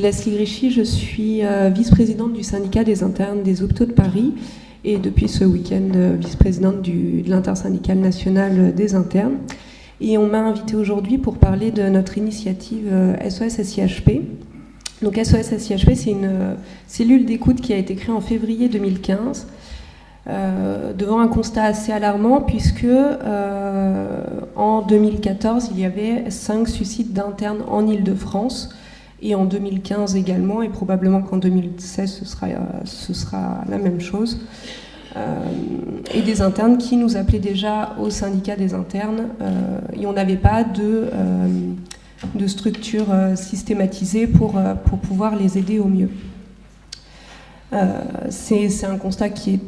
Leslie Grichy, je suis vice-présidente du syndicat des internes des hôpitaux de Paris et depuis ce week-end vice-présidente de l'intersyndicale nationale des internes. Et on m'a invitée aujourd'hui pour parler de notre initiative SOS SIHP. Donc SOS SIHP, c'est une cellule d'écoute qui a été créée en février 2015 devant un constat assez alarmant puisque en 2014, il y avait 5 suicides d'internes en Île-de-France et en 2015 également, et probablement qu'en 2016 ce sera la même chose. Et des internes qui nous appelaient déjà au syndicat des internes et on n'avait pas de structure systématisée pour pouvoir les aider au mieux. C'est un constat qui est...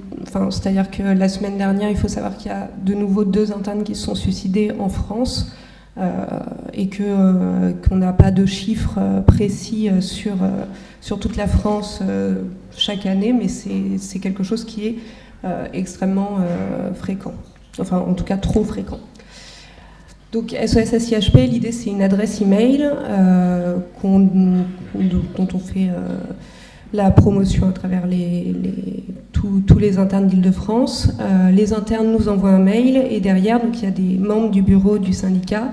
c'est-à-dire que la semaine dernière, il faut savoir qu'il y a de nouveau 2 internes qui se sont suicidés en France et qu'on n'a pas de chiffres précis sur toute la France chaque année, mais c'est quelque chose qui est extrêmement fréquent, enfin en tout cas trop fréquent. Donc SOS SIHP, l'idée c'est une adresse email dont on fait la promotion à travers tous les internes d'Île-de-France. Les internes nous envoient un mail et derrière, donc, il y a des membres du bureau du syndicat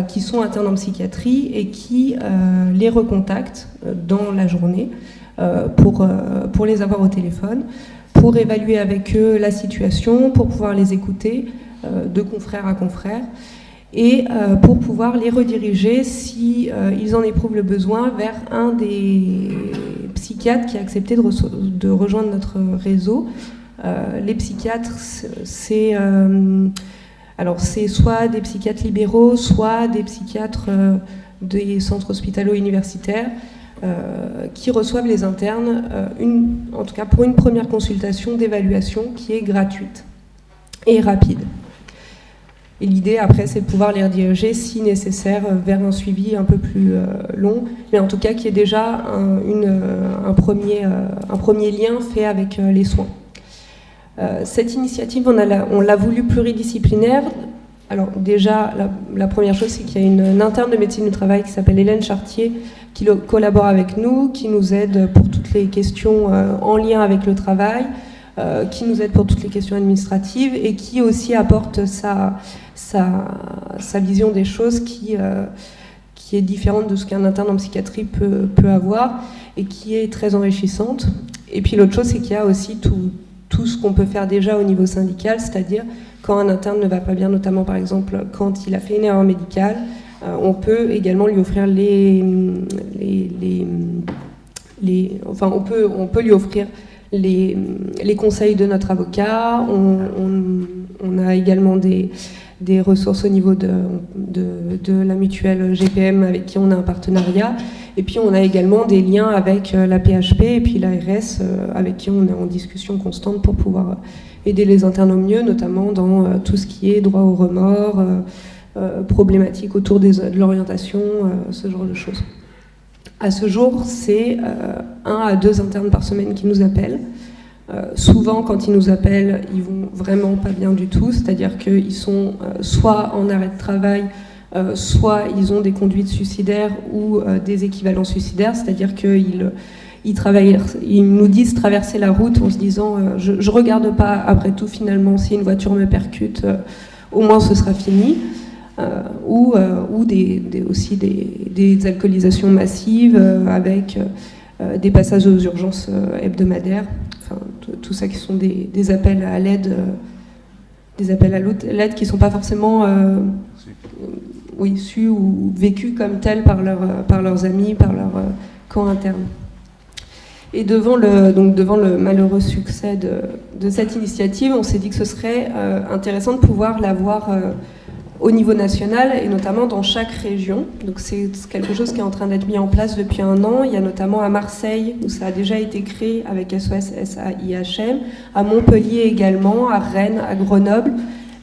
qui sont internes en psychiatrie et qui les recontactent dans la journée pour les avoir au téléphone, pour évaluer avec eux la situation, pour pouvoir les écouter de confrère à confrère et pour pouvoir les rediriger si ils en éprouvent le besoin vers un des psychiatres qui a accepté de rejoindre notre réseau. Les psychiatres, c'est soit des psychiatres libéraux, soit des psychiatres des centres hospitalo-universitaires qui reçoivent les internes, en tout cas pour une première consultation d'évaluation qui est gratuite et rapide. Et l'idée, après, c'est de pouvoir les rediriger, si nécessaire, vers un suivi un peu plus long, mais en tout cas qui est déjà un premier lien fait avec les soins. Cette initiative, on l'a voulu pluridisciplinaire. Alors déjà, la première chose, c'est qu'il y a une interne de médecine du travail qui s'appelle Hélène Chartier, qui collabore avec nous, qui nous aide pour toutes les questions en lien avec le travail, qui nous aide pour toutes les questions administratives et qui aussi apporte sa vision des choses qui est différente de ce qu'un interne en psychiatrie peut avoir et qui est très enrichissante. Et puis l'autre chose, c'est qu'il y a aussi tout ce qu'on peut faire déjà au niveau syndical, c'est-à-dire quand un interne ne va pas bien, notamment par exemple quand il a fait une erreur médicale, on peut également lui offrir on peut lui offrir les conseils de notre avocat. On a également des ressources au niveau de la mutuelle GPM avec qui on a un partenariat. Et puis on a également des liens avec la PHP et puis l'ARS avec qui on est en discussion constante pour pouvoir aider les internes au mieux, notamment dans tout ce qui est droit au remords, problématiques autour de l'orientation, ce genre de choses. À ce jour, c'est 1 à 2 internes par semaine qui nous appellent. Souvent, quand ils nous appellent, ils vont vraiment pas bien du tout, c'est-à-dire qu'ils sont soit en arrêt de travail, soit ils ont des conduites suicidaires ou des équivalents suicidaires, c'est-à-dire qu'ils nous disent traverser la route en se disant je regarde pas, après tout finalement si une voiture me percute, au moins ce sera fini. Ou aussi des alcoolisations massives avec des passages aux urgences hebdomadaires, enfin tout ça qui sont des appels à l'aide, des appels à l'aide qui ne sont pas forcément su ou vécus comme tels par leurs amis, par leur camp interne. Et devant le malheureux succès de cette initiative, on s'est dit que ce serait intéressant de pouvoir l'avoir au niveau national et notamment dans chaque région. Donc c'est quelque chose qui est en train d'être mis en place depuis 1 an. Il y a notamment à Marseille où ça a déjà été créé avec SOS SIHM, à Montpellier également, à Rennes, à Grenoble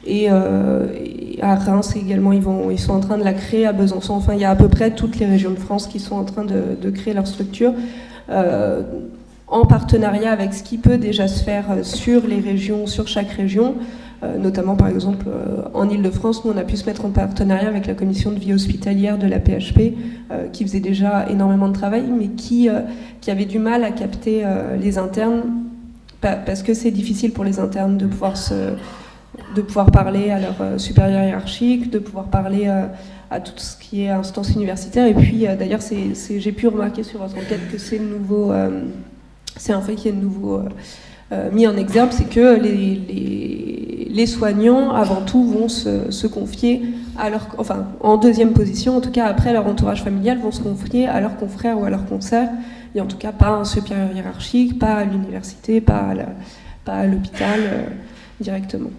et à Reims également. Ils sont en train de la créer à Besançon. Enfin, il y a à peu près toutes les régions de France qui sont en train de créer leur structure en partenariat avec ce qui peut déjà se faire sur les régions, sur chaque région. notamment par exemple en Ile-de-France, nous on a pu se mettre en partenariat avec la commission de vie hospitalière de la PHP, qui faisait déjà énormément de travail, mais qui avait du mal à capter les internes, parce que c'est difficile pour les internes de pouvoir parler à leur supérieur hiérarchique, de pouvoir parler à tout ce qui est instance universitaire. Et puis d'ailleurs, j'ai pu remarquer sur votre enquête que c'est un fait qui est de nouveau mis en exergue, c'est que les soignants, avant tout, vont se confier en deuxième position, en tout cas après leur entourage familial, vont se confier à leurs confrères ou à leurs consoeurs, et en tout cas pas à un supérieur hiérarchique, pas à l'université, pas à l'hôpital directement.